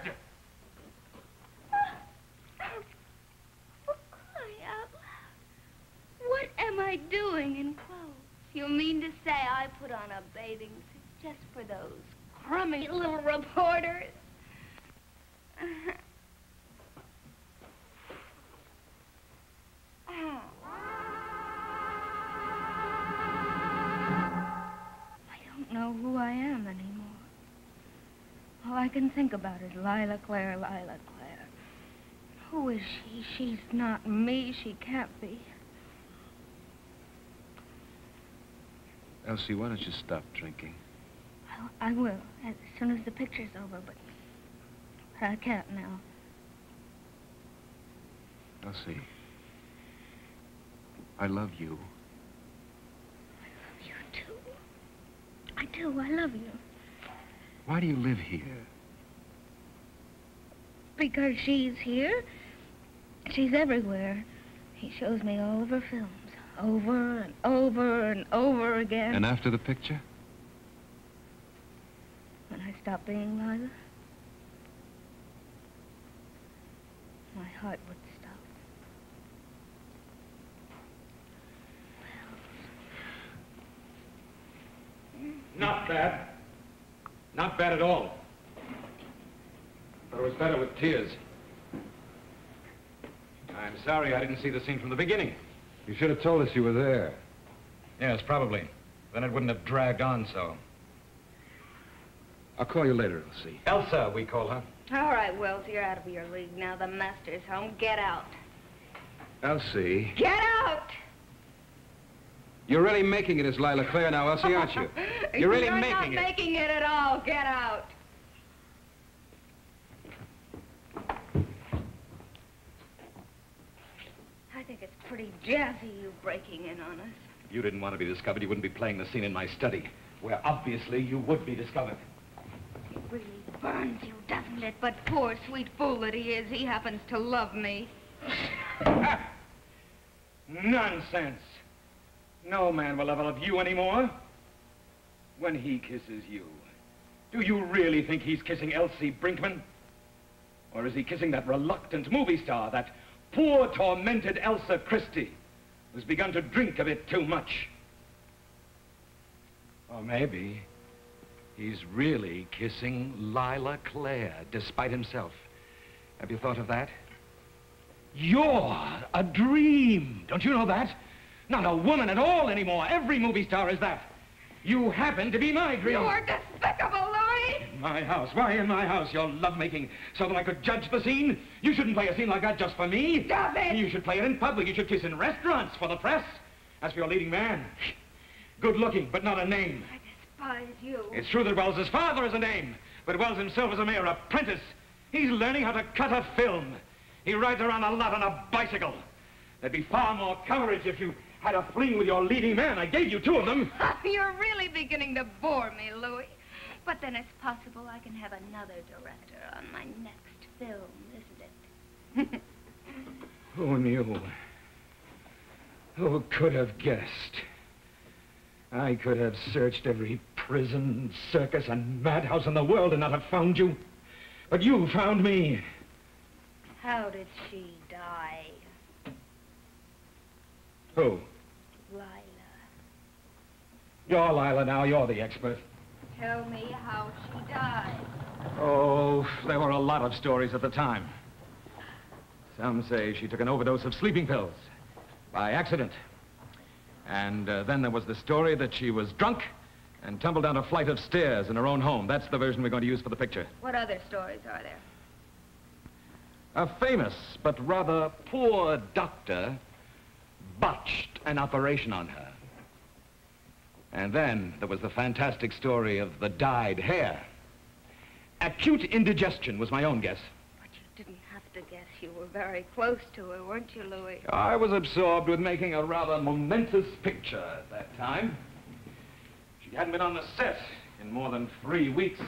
[SPEAKER 6] What am I doing in clothes? You mean to say I put on a bathing suit just for those crummy little reporters? I don't know who I am anymore. All I can think about is Lylah Clare, Lylah Clare. Who is she? She's not me. She can't be.
[SPEAKER 2] Elsie, why don't you stop drinking?
[SPEAKER 6] I will, as soon as the picture's over, but I can't now.
[SPEAKER 2] Elsie, I love you.
[SPEAKER 6] I love you, too. I do. I love you.
[SPEAKER 2] Why do you live here?
[SPEAKER 6] Because she's here. She's everywhere. He shows me all of her films. Over and over and over again.
[SPEAKER 2] And after the picture?
[SPEAKER 6] When I stop being Lylah, my heart would stop.
[SPEAKER 15] Not bad. Not bad at all. But it was better with tears. I'm sorry I didn't see the scene from the beginning.
[SPEAKER 2] You should have told us you were there.
[SPEAKER 15] Yes, probably. Then it wouldn't have dragged on so.
[SPEAKER 2] I'll call you later, Elsie.
[SPEAKER 15] Elsa, we call her.
[SPEAKER 6] All right, Wells, you're out of your league now. The master's home. Get out.
[SPEAKER 2] Elsie.
[SPEAKER 6] Get out!
[SPEAKER 2] You're really making it as Lylah Clare now, Elsie, aren't you? You're really making it.
[SPEAKER 6] You're not making it at all. Get out. I think it's pretty jazzy, you breaking in on us.
[SPEAKER 15] If you didn't want to be discovered, you wouldn't be playing the scene in my study, where obviously you would be discovered.
[SPEAKER 6] It really burns you, doesn't it? But poor sweet fool that he is, he happens to love me.
[SPEAKER 15] Nonsense. No man will ever love you anymore. When he kisses you, do you really think he's kissing Elsie Brinkmann? Or is he kissing that reluctant movie star, that poor, tormented Elsa Christie, who's begun to drink a bit too much? Or maybe he's really kissing Lylah Clare, despite himself. Have you thought of that? You're a dream. Don't you know that? Not a woman at all anymore. Every movie star is that. You happen to be my dream.
[SPEAKER 6] You're despicable, Louie!
[SPEAKER 15] In my house. Why in my house? Your lovemaking, so that I could judge the scene? You shouldn't play a scene like that just for me.
[SPEAKER 6] Stop it!
[SPEAKER 15] You should play it in public. You should kiss in restaurants for the press. As for your leading man, good looking, but not a name.
[SPEAKER 6] I despise you.
[SPEAKER 15] It's true that Wells' father is a name, but Wells himself is a mere apprentice. He's learning how to cut a film. He rides around a lot on a bicycle. There'd be far more coverage if you had a fling with your leading man. I gave you 2 of them.
[SPEAKER 6] You're really beginning to bore me, Louie. But then it's possible I can have another director on my next film, isn't it?
[SPEAKER 15] Who knew? Who could have guessed? I could have searched every prison, circus, and madhouse in the world and not have found you. But you found me.
[SPEAKER 6] How did she die?
[SPEAKER 15] Who?
[SPEAKER 6] Lylah.
[SPEAKER 15] You're Lylah now. You're the expert.
[SPEAKER 6] Tell me how she died.
[SPEAKER 15] Oh, there were a lot of stories at the time. Some say she took an overdose of sleeping pills by accident. And then there was the story that she was drunk and tumbled down a flight of stairs in her own home. That's the version we're going to use for the picture.
[SPEAKER 6] What other stories are there?
[SPEAKER 15] A famous but rather poor doctor botched an operation on her. And then there was the fantastic story of the dyed hair. Acute indigestion was my own guess.
[SPEAKER 6] But you didn't have to guess. You were very close to her, weren't you, Louie?
[SPEAKER 15] I was absorbed with making a rather momentous picture at that time. She hadn't been on the set in more than 3 weeks.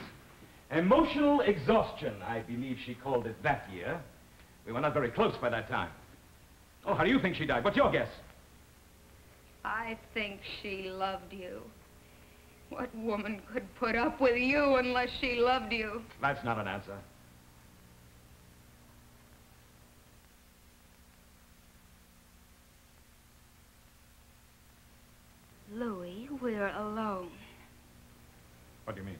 [SPEAKER 15] Emotional exhaustion, I believe she called it that year. We were not very close by that time. Oh, how do you think she died? What's your guess?
[SPEAKER 6] I think she loved you. What woman could put up with you unless she loved you?
[SPEAKER 15] That's not an answer.
[SPEAKER 6] Louie, we're alone.
[SPEAKER 15] What do you mean?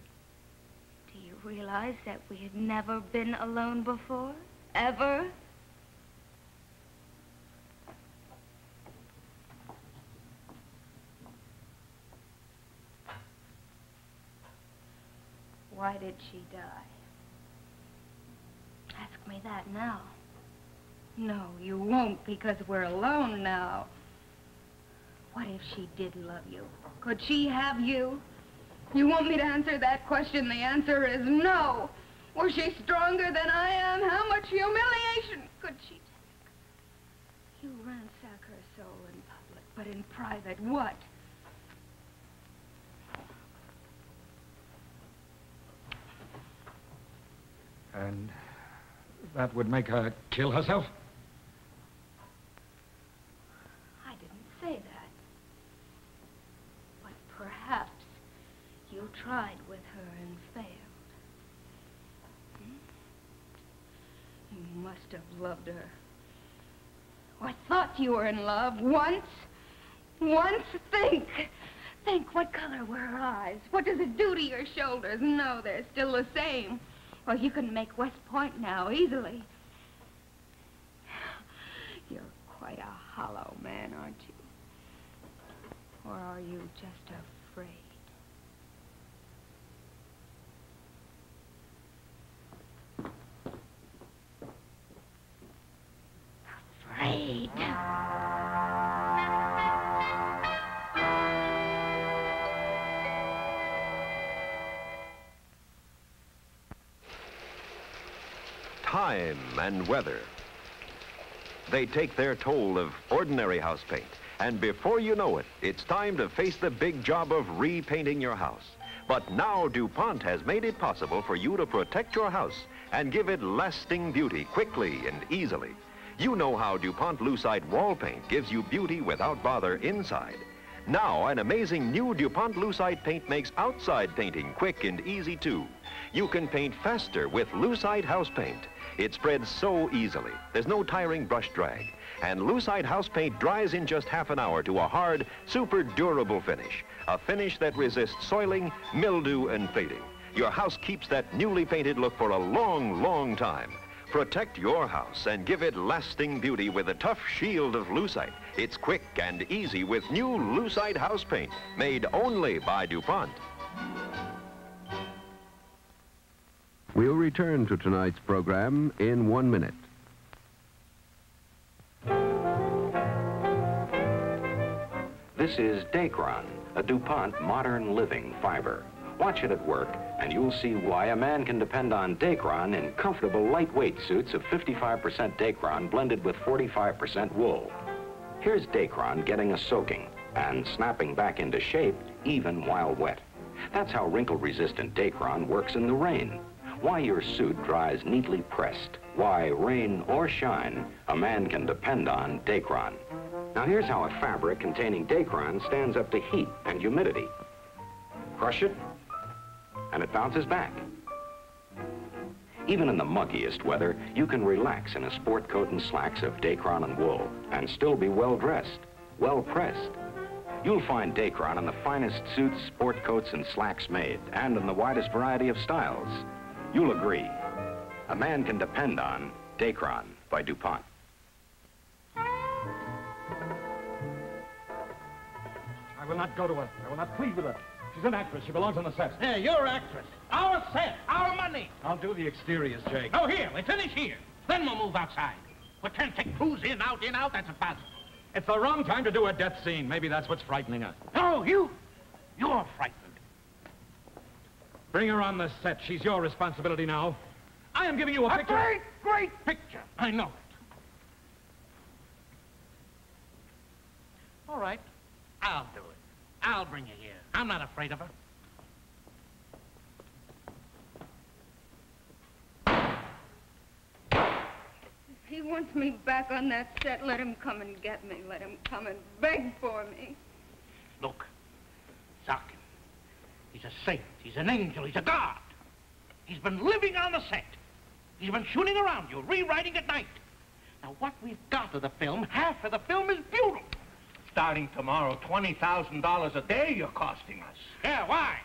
[SPEAKER 6] Do you realize that we had never been alone before? Ever? Why did she die? Ask me that now. No, you won't, because we're alone now. What if she did love you? Could she have you? You want me to answer that question? The answer is no. Was she stronger than I am? How much humiliation could she take? You ransack her soul in public, but in private, what?
[SPEAKER 15] And that would make her kill herself?
[SPEAKER 6] I didn't say that. But perhaps you tried with her and failed. You must have loved her. Or thought you were in love once. Once, think. Think, what color were her eyes? What does it do to your shoulders? No, they're still the same. Well, you can make West Point now, easily. You're quite a hollow man, aren't you? Or are you just afraid? Afraid.
[SPEAKER 4] Time and weather. They take their toll of ordinary house paint, and before you know it, it's time to face the big job of repainting your house. But now DuPont has made it possible for you to protect your house and give it lasting beauty quickly and easily. You know how DuPont Lucite wall paint gives you beauty without bother inside. Now, an amazing new DuPont Lucite paint makes outside painting quick and easy, too. You can paint faster with Lucite house paint. It spreads so easily. There's no tiring brush drag. And Lucite house paint dries in just half an hour to a hard, super durable finish. A finish that resists soiling, mildew, and fading. Your house keeps that newly painted look for a long, long time. Protect your house and give it lasting beauty with a tough shield of Lucite. It's quick and easy with new Lucite house paint, made only by DuPont.
[SPEAKER 2] We'll return to tonight's program in 1 minute.
[SPEAKER 11] This is Dacron, a DuPont modern living fiber. Watch it at work, and you'll see why a man can depend on Dacron in comfortable, lightweight suits of 55% Dacron blended with 45% wool. Here's Dacron getting a soaking and snapping back into shape even while wet. That's how wrinkle-resistant Dacron works in the rain. Why your suit dries neatly pressed. Why, rain or shine, a man can depend on Dacron. Now here's how a fabric containing Dacron stands up to heat and humidity. Crush it, and it bounces back. Even in the muggiest weather, you can relax in a sport coat and slacks of Dacron and wool and still be well-dressed, well-pressed. You'll find Dacron in the finest suits, sport coats, and slacks made, and in the widest variety of styles. You'll agree. A man can depend on Dacron by DuPont.
[SPEAKER 18] I will not go to her. I will not plead with her. She's an actress. She belongs on the set.
[SPEAKER 13] Yeah, you're actress. Our set, our money.
[SPEAKER 18] I'll do the exteriors, Jake.
[SPEAKER 13] Oh, here, we finish here. Then we'll move outside. We can't take crews in, out, that's impossible.
[SPEAKER 18] It's the wrong time to do a death scene. Maybe that's what's frightening us.
[SPEAKER 13] Oh, you're frightened.
[SPEAKER 18] Bring her on the set. She's your responsibility now. I am giving you a picture.
[SPEAKER 13] Great picture. I know it. All right, I'll do it. I'll bring her here. I'm not afraid of her.
[SPEAKER 6] If he wants me back on that set, let him come and get me. Let him come and beg for me.
[SPEAKER 13] Look, Zakin, he's a saint, he's an angel, he's a god. He's been living on the set. He's been shooting around you, rewriting at night. Now, what we've got of the film, half of the film is beautiful. Starting tomorrow, $20,000 a day you're costing us. Yeah, why?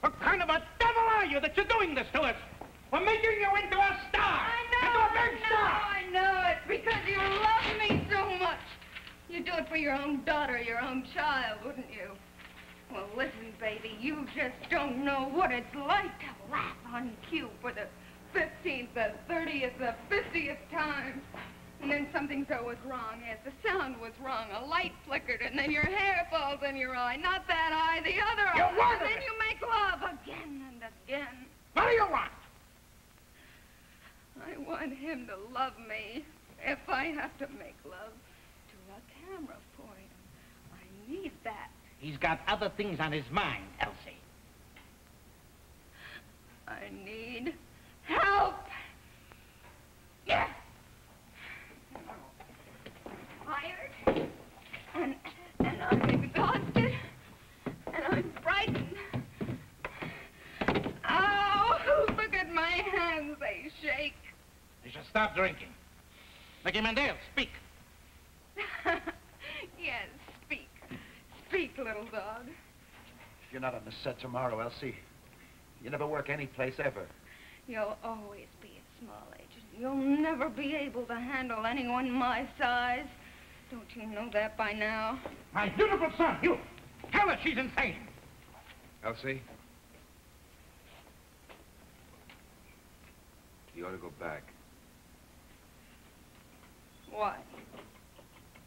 [SPEAKER 13] What kind of a devil are you that you're doing this to us? We're making you into a star! Into a big star!
[SPEAKER 6] I know it, because you love me so much. You'd do it for your own daughter, your own child, wouldn't you? Well, listen, baby, you just don't know what it's like to laugh on cue for the 15th, the 30th, the 50th time. And then something so was wrong. Yes, the sound was wrong. A light flickered, and then your hair falls in your eye. Not that eye, the other eye. And then you make love again and again.
[SPEAKER 13] What do you want?
[SPEAKER 6] I want him to love me. If I have to make love to a camera for him, I need that.
[SPEAKER 13] He's got other things on his mind, Elsie.
[SPEAKER 6] I need help. Yes. Tired, and I'm exhausted, and I'm frightened. Oh, look at my hands, they shake.
[SPEAKER 13] You should stop drinking. Mickey Mandel, speak.
[SPEAKER 6] Yes, speak. Speak, little dog.
[SPEAKER 7] You're not on the set tomorrow, Elsie. You never work any place ever.
[SPEAKER 6] You'll always be a small agent. You'll never be able to handle anyone my size. Don't you know that by now?
[SPEAKER 13] My beautiful son, you! Tell her she's insane!
[SPEAKER 19] Elsie? You ought to go back.
[SPEAKER 6] Why?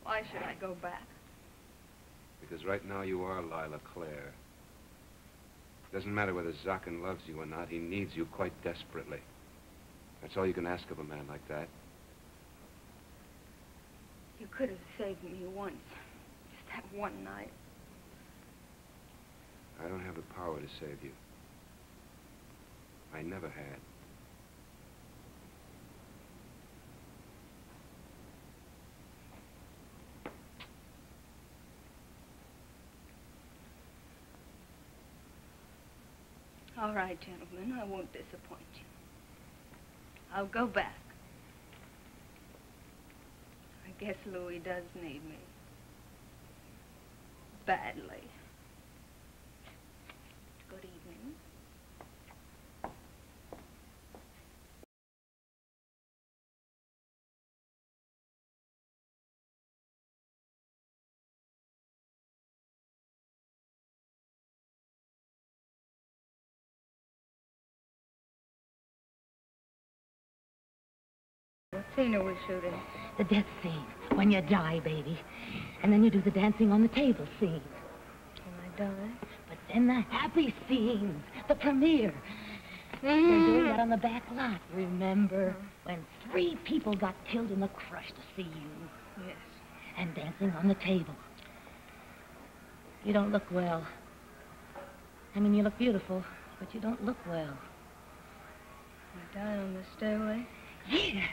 [SPEAKER 6] Why should I go back?
[SPEAKER 19] Because right now you are Lylah Clare. Doesn't matter whether Zakin loves you or not, he needs you quite desperately. That's all you can ask of a man like that.
[SPEAKER 6] You could have saved me once. Just that one night.
[SPEAKER 19] I don't have the power to save you. I never had.
[SPEAKER 6] All right, gentlemen, I won't disappoint you. I'll go back. I guess Louie does need me. Badly. Good evening. What scene are we shooting?
[SPEAKER 14] The death scene, when you die, baby. And then you do the dancing on the table scene.
[SPEAKER 6] Can I die?
[SPEAKER 14] But then the happy scenes, the premiere. They're doing that on the back lot, remember? When 3 people got killed in the crush to see you.
[SPEAKER 6] Yes.
[SPEAKER 14] And dancing on the table. You don't look well. I mean, you look beautiful, but you don't look well.
[SPEAKER 6] I died on the stairway?
[SPEAKER 14] Yes.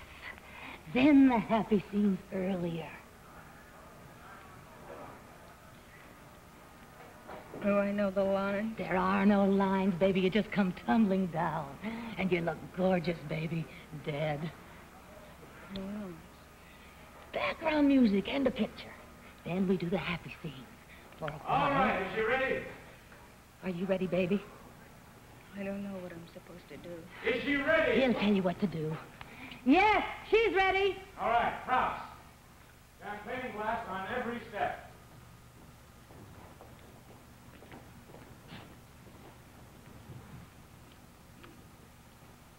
[SPEAKER 14] Then the happy scenes earlier.
[SPEAKER 6] Do I know the lines?
[SPEAKER 14] There are no lines, baby. You just come tumbling down. And you look gorgeous, baby. Dead.
[SPEAKER 6] Well.
[SPEAKER 14] Background music and a picture. Then we do the happy scenes. For a while.
[SPEAKER 18] All right, is she ready?
[SPEAKER 14] Are you ready, baby?
[SPEAKER 6] I don't know what I'm supposed to do.
[SPEAKER 18] Is she ready?
[SPEAKER 14] He'll tell you what to do. Yes, she's ready.
[SPEAKER 18] All right, props. Champagne glass on every step.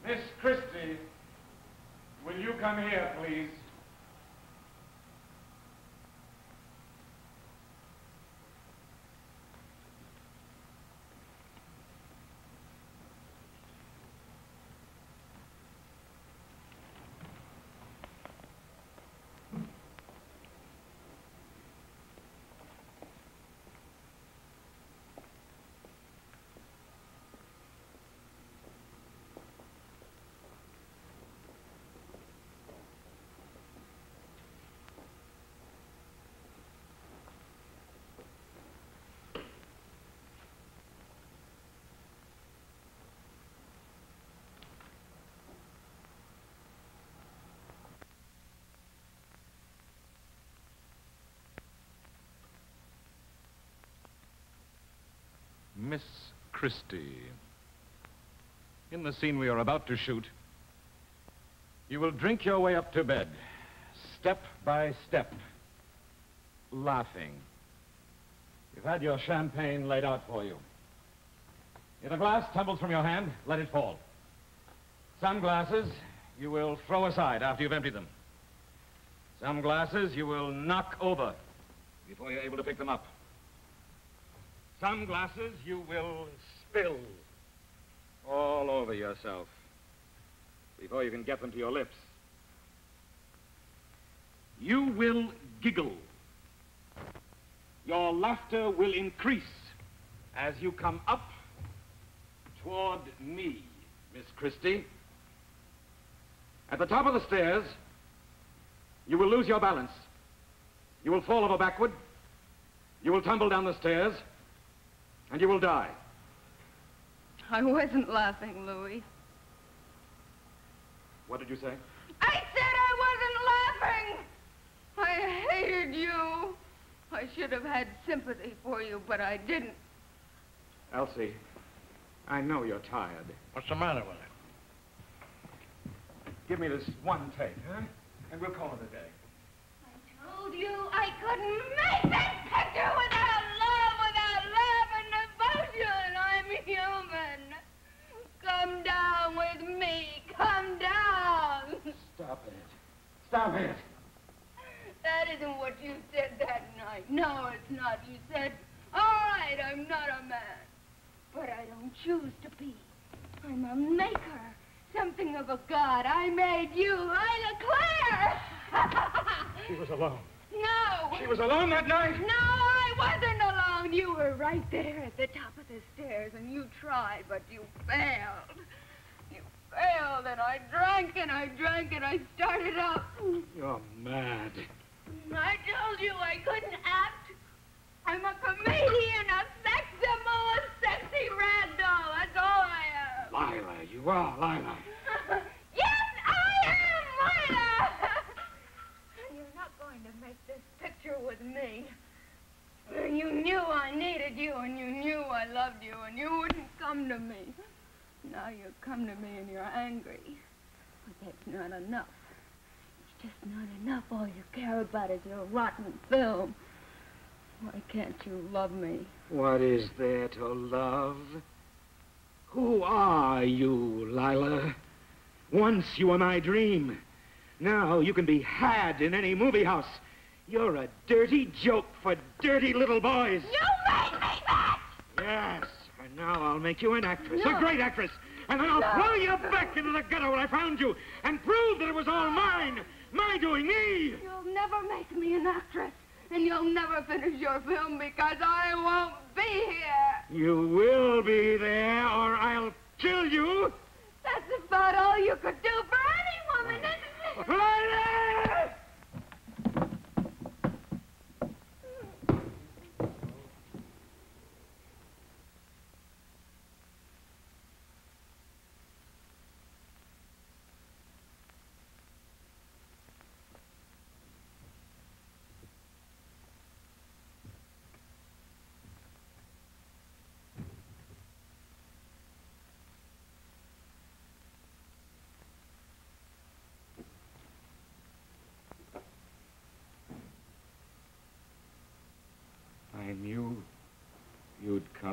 [SPEAKER 18] Miss Christie, will you come here, please?
[SPEAKER 9] Miss Christie, in the scene we are about to shoot, you will drink your way up to bed, step by step, laughing. You've had your champagne laid out for you. If a glass tumbles from your hand, let it fall. Some glasses you will throw aside after you've emptied them. Some glasses you will knock over before you're able to pick them up. Some glasses you will spill all over yourself before you can get them to your lips. You will giggle. Your laughter will increase as you come up toward me, Miss Christie. At the top of the stairs, you will lose your balance. You will fall over backward. You will tumble down the stairs. And you will die.
[SPEAKER 6] I wasn't laughing, Louie.
[SPEAKER 9] What did you say?
[SPEAKER 6] I said I wasn't laughing! I hated you. I should have had sympathy for you, but I didn't.
[SPEAKER 9] Elsie, I know you're tired.
[SPEAKER 18] What's the matter with it?
[SPEAKER 9] Give me this one take, huh? And we'll call it a day.
[SPEAKER 6] I told you I couldn't make this picture without love, without love and devotion. I'm human. Come down with me. Come down.
[SPEAKER 9] Stop it. Stop it.
[SPEAKER 6] That isn't what you said that night. No, it's not. You said, all right, I'm not a man. But I don't choose to be. I'm a maker. Something of a god. I made you, Lylah Clare.
[SPEAKER 18] She was alone.
[SPEAKER 6] No.
[SPEAKER 9] She was alone that night?
[SPEAKER 6] No, I wasn't alone. You were right there at the top of the stairs, and you tried, but you failed. You failed, and I drank, and I drank, and I started up.
[SPEAKER 18] You're mad.
[SPEAKER 6] I told you I couldn't act. I'm a comedian, a sex symbol, a sexy rag doll. That's all I am.
[SPEAKER 18] Lylah, you are Lylah.
[SPEAKER 6] Yes, I am Lylah! You're not going to make this picture with me. You knew I needed you, and you knew I loved you, and you wouldn't come to me. Now you come to me and you're angry. But that's not enough. It's just not enough. All you care about is your rotten film. Why can't you love me?
[SPEAKER 18] What is there to love? Who are you, Lylah? Once you were my dream. Now you can be had in any movie house. You're a dirty joke for dirty little boys.
[SPEAKER 6] You made me that!
[SPEAKER 18] Yes, and now I'll make you an actress,
[SPEAKER 6] No.
[SPEAKER 18] a great actress. And then I'll
[SPEAKER 6] No.
[SPEAKER 18] throw you back into the gutter where I found you and prove that it was all mine. My doing, me.
[SPEAKER 6] You'll never make me an actress. And you'll never finish your film because I won't be here.
[SPEAKER 18] You will be there or I'll kill you.
[SPEAKER 6] That's about all you could do for any woman, isn't it?
[SPEAKER 18] Lylah!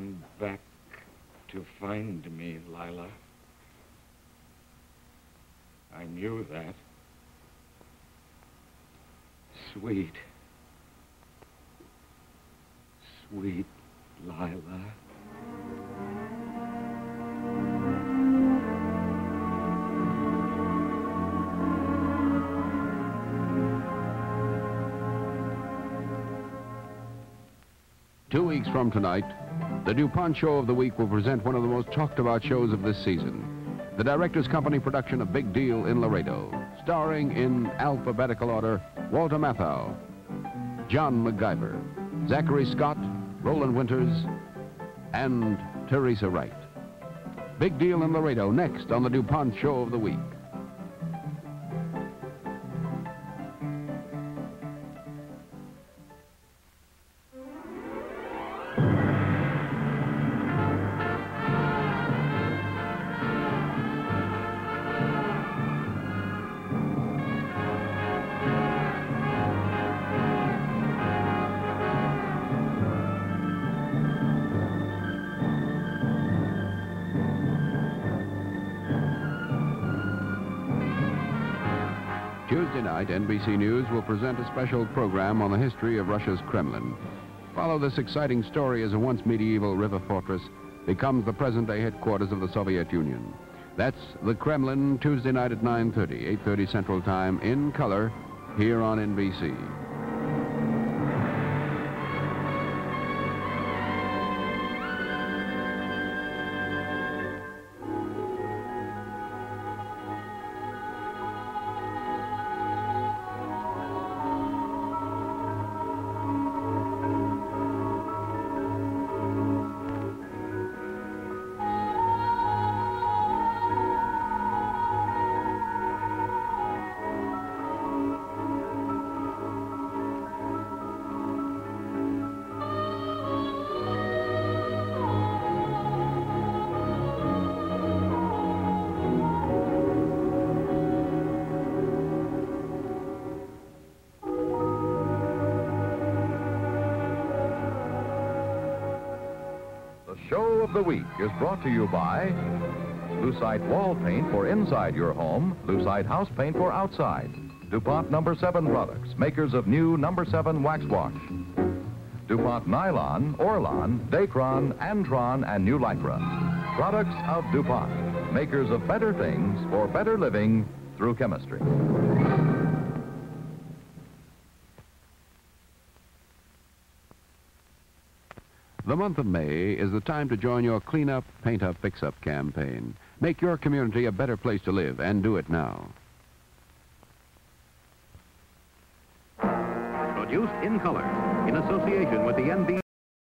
[SPEAKER 18] come back to find me, Lylah. I knew that. Sweet, sweet Lylah.
[SPEAKER 2] Two weeks from tonight, the DuPont Show of the Week will present one of the most talked about shows of this season. The Directors Company production of Big Deal in Laredo, starring in alphabetical order Walter Matthau, John MacGyver, Zachary Scott, Roland Winters, and Teresa Wright. Big Deal in Laredo next on the DuPont Show of the Week. Tuesday night, NBC News will present a special program on the history of Russia's Kremlin. Follow this exciting story as a once medieval river fortress becomes the present-day headquarters of the Soviet Union. That's the Kremlin, Tuesday night at 9:30, 8:30 Central Time, in color, here on NBC.
[SPEAKER 3] Show of the Week is brought to you by Lucite Wall Paint for inside your home, Lucite House Paint for outside, DuPont No. 7 products, makers of new No. 7 Wax Wash, DuPont Nylon, Orlon, Dacron, Antron, and New Lycra. Products of DuPont, makers of better things for better living through chemistry.
[SPEAKER 2] The month of May is the time to join your Clean Up, Paint Up, Fix Up campaign. Make your community a better place to live, and do it now.
[SPEAKER 1] Produced in color in association with the NBC.